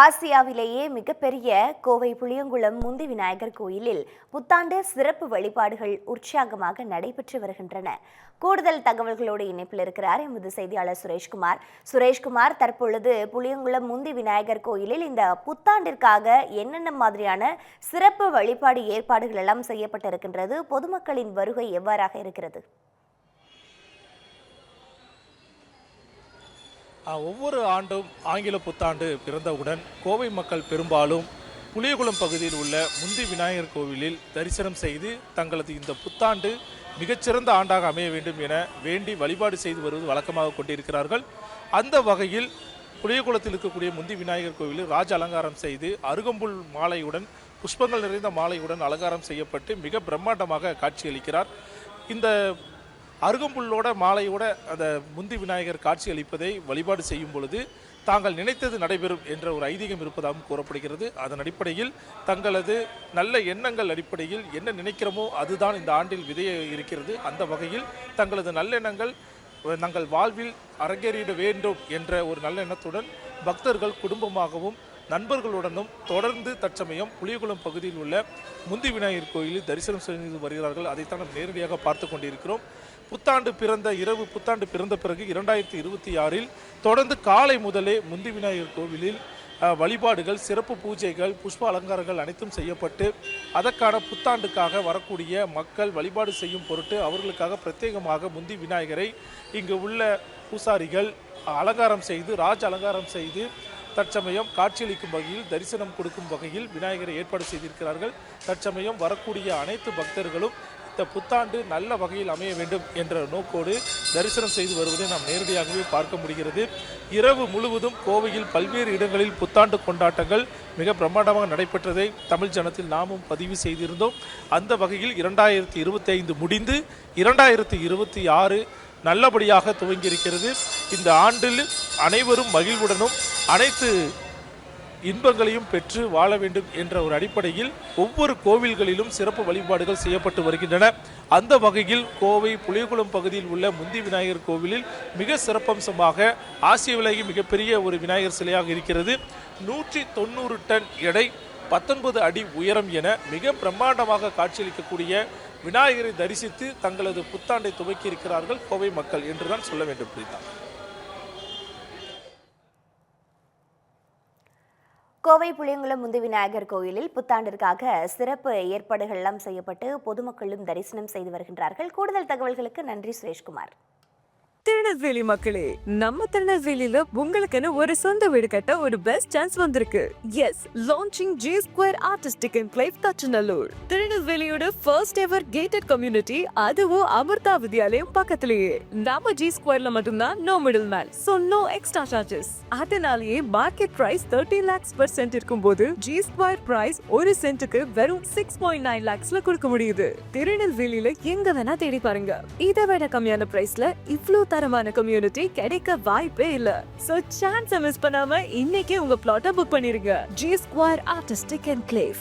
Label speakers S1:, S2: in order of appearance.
S1: ஆசியாவிலேயே மிகப்பெரிய கோவை புளியங்குளம் முந்தி விநாயகர் கோயிலில் புத்தாண்டு சிறப்பு வழிபாடுகள் உற்சாகமாக நடைபெற்று வருகின்றன. கூடுதல் தகவல்களோடு இணைப்பில் இருக்கிறார் எமது செய்தியாளர் சுரேஷ்குமார். சுரேஷ்குமார், தற்பொழுது புளியங்குளம் முந்தி விநாயகர் கோயிலில் இந்த புத்தாண்டிற்காக என்னென்ன மாதிரியான சிறப்பு வழிபாடு ஏற்பாடுகள் எல்லாம் செய்யப்பட்டிருக்கின்றது? பொதுமக்களின் வருகை எவ்வாறாக இருக்கிறது?
S2: ஒவ்வொரு ஆண்டும் ஆங்கில புத்தாண்டு பிறந்தவுடன் கோவை மக்கள் பெரும்பாலும் புளியகுளம் பகுதியில் உள்ள முந்தி விநாயகர் கோவிலில் தரிசனம் செய்து தங்களது இந்த புத்தாண்டு மிகச்சிறந்த ஆண்டாக அமைய வேண்டும் என வேண்டி வழிபாடு செய்து வருவது வழக்கமாக கொண்டிருக்கிறார்கள். அந்த வகையில் புளியகுளத்தில் இருக்கக்கூடிய முந்தி விநாயகர் கோவிலில் ராஜ அலங்காரம் செய்து அருகம்புல் மாலையுடன் புஷ்பங்கள் நிறைந்த மாலையுடன் அலங்காரம் செய்யப்பட்டு மிக பிரம்மாண்டமாக காட்சியளிக்கிறார். இந்த அருகம்புல்லோட மாலையோட அந்த முந்தி விநாயகர் காட்சி அளிப்பதை வழிபாடு செய்யும் பொழுது தாங்கள் நினைத்தது நடைபெறும் என்ற ஒரு ஐதீகம் இருப்பதாகவும் கூறப்படுகிறது. அதன் அடிப்படையில் தங்களது நல்ல எண்ணங்கள் அடிப்படையில் என்ன நினைக்கிறோமோ அதுதான் இந்த ஆண்டில் விதைய இருக்கிறது. அந்த வகையில் தங்களது நல்லெண்ணங்கள் தங்கள் வாழ்வில் அரங்கேறிட வேண்டும் என்ற ஒரு நல்ல எண்ணத்துடன் பக்தர்கள் குடும்பமாகவும் நண்பர்களுடனும் தொடர்ந்து தற்சமயம் புளியகுளம் பகுதியில் உள்ள முந்தி விநாயகர் கோயிலில் தரிசனம் செய்து வருகிறார்கள். அதைத்தான் நாம் நேரடியாக பார்த்து கொண்டிருக்கிறோம். புத்தாண்டு பிறந்த பிறகு 2026 தொடர்ந்து காலை முதலே முந்தி விநாயகர் கோவிலில் வழிபாடுகள், சிறப்பு பூஜைகள், புஷ்ப அலங்காரங்கள் அனைத்தும் செய்யப்பட்டு அதற்கான புத்தாண்டுக்காக வரக்கூடிய மக்கள் வழிபாடு செய்யும் பொருட்டு அவர்களுக்காக பிரத்யேகமாக முந்தி விநாயகரை இங்கு உள்ள பூசாரிகள் அலங்காரம் செய்து ராஜ அலங்காரம் செய்து தற்சமயம் காட்சியளிக்கும் வகையில் தரிசனம் கொடுக்கும் வகையில் விநாயகரை ஏற்பாடு செய்திருக்கிறார்கள். தற்சமயம் வரக்கூடிய அனைத்து பக்தர்களும் இந்த புத்தாண்டு நல்ல வகையில் அமைய வேண்டும் என்ற நோக்கோடு தரிசனம் செய்து வருவதை நாம் நேரடியாகவே பார்க்க முடிகிறது. இரவு முழுவதும் கோவையில் பல்வேறு இடங்களில் புத்தாண்டு கொண்டாட்டங்கள் மிக பிரம்மாண்டமாக நடைபெற்றதை தமிழ் ஜனத்தில் நாமும் பதிவு செய்திருந்தோம். அந்த வகையில் 2025 முடிந்து 2026 நல்லபடியாக துவங்கியிருக்கிறது. இந்த ஆண்டில் அனைவரும் மகிழ்வுடனும் அனைத்து இன்பங்களையும் பெற்று வாழ வேண்டும் என்ற ஒரு அடிப்படையில் ஒவ்வொரு கோவில்களிலும் சிறப்பு வழிபாடுகள் செய்யப்பட்டு வருகின்றன. அந்த வகையில் கோவை புளியகுளம் பகுதியில் உள்ள முந்தி விநாயகர் கோவிலில் மிக சிறப்பம்சமாக ஆசியாவிலேயே மிகப்பெரிய ஒரு விநாயகர் சிலையாக இருக்கிறது. 190 டன் எடை, 19 அடி உயரம் என மிக பிரம்மாண்டமாக காட்சியளிக்கக்கூடிய விநாயகரை தரிசித்து தங்களது புத்தாண்டை துவக்கி இருக்கிறார்கள் கோவை மக்கள் என்றுதான் சொல்ல வேண்டும். புரியுதா?
S1: கோவை புளியங்குளம் முந்தி விநாயகர் கோயிலில் புத்தாண்டிற்காக சிறப்பு ஏற்பாடுகள் எல்லாம் செய்யப்பட்டு பொதுமக்களும் தரிசனம் செய்து வருகின்றார்கள். கூடுதல் தகவல்களுக்கு நன்றி சுரேஷ்குமார்.
S3: திருநெல்வேலி மக்களே, நம்ம திருநெல்வேலியில உங்களுக்குன்னு ஒரு சொந்த வீடு கட்ட ஒரு பெஸ்ட் சான்ஸ் வந்திருக்கு. Yes, launching G Square Artistic Enclave Thachanallur. திருநெல்வேலியோட ஃபர்ஸ்ட் எவர் கேட்டட் கம்யூனிட்டி, அதுவும் அமிர்தா வித்யாலயம் பக்கத்திலேயே. நம்ம G Squareல மட்டும்தான் no middle man, so no extra charges. அதனாலேயே market price 30 lakhs per cent இருக்கும்போது G Square பிரைஸ் ஒரு சென்ட்டுக்கு வெறும் 6.9 lakhsல கொடுக்க முடியுது. திருநெல்வேலியில எங்க வேணா தேடி பாருங்க, இதை விட கம்மியான பிரைஸ்ல இவ்ளோ தரமான கம்யூனிட்டி கிடைக்க வாய்ப்பே இல்ல. சோ சான்ஸ் மிஸ் பண்ணாம இன்னைக்கே உங்க பிளாட்டை புக் பண்ணிருங்க. G Square Artistic Enclave.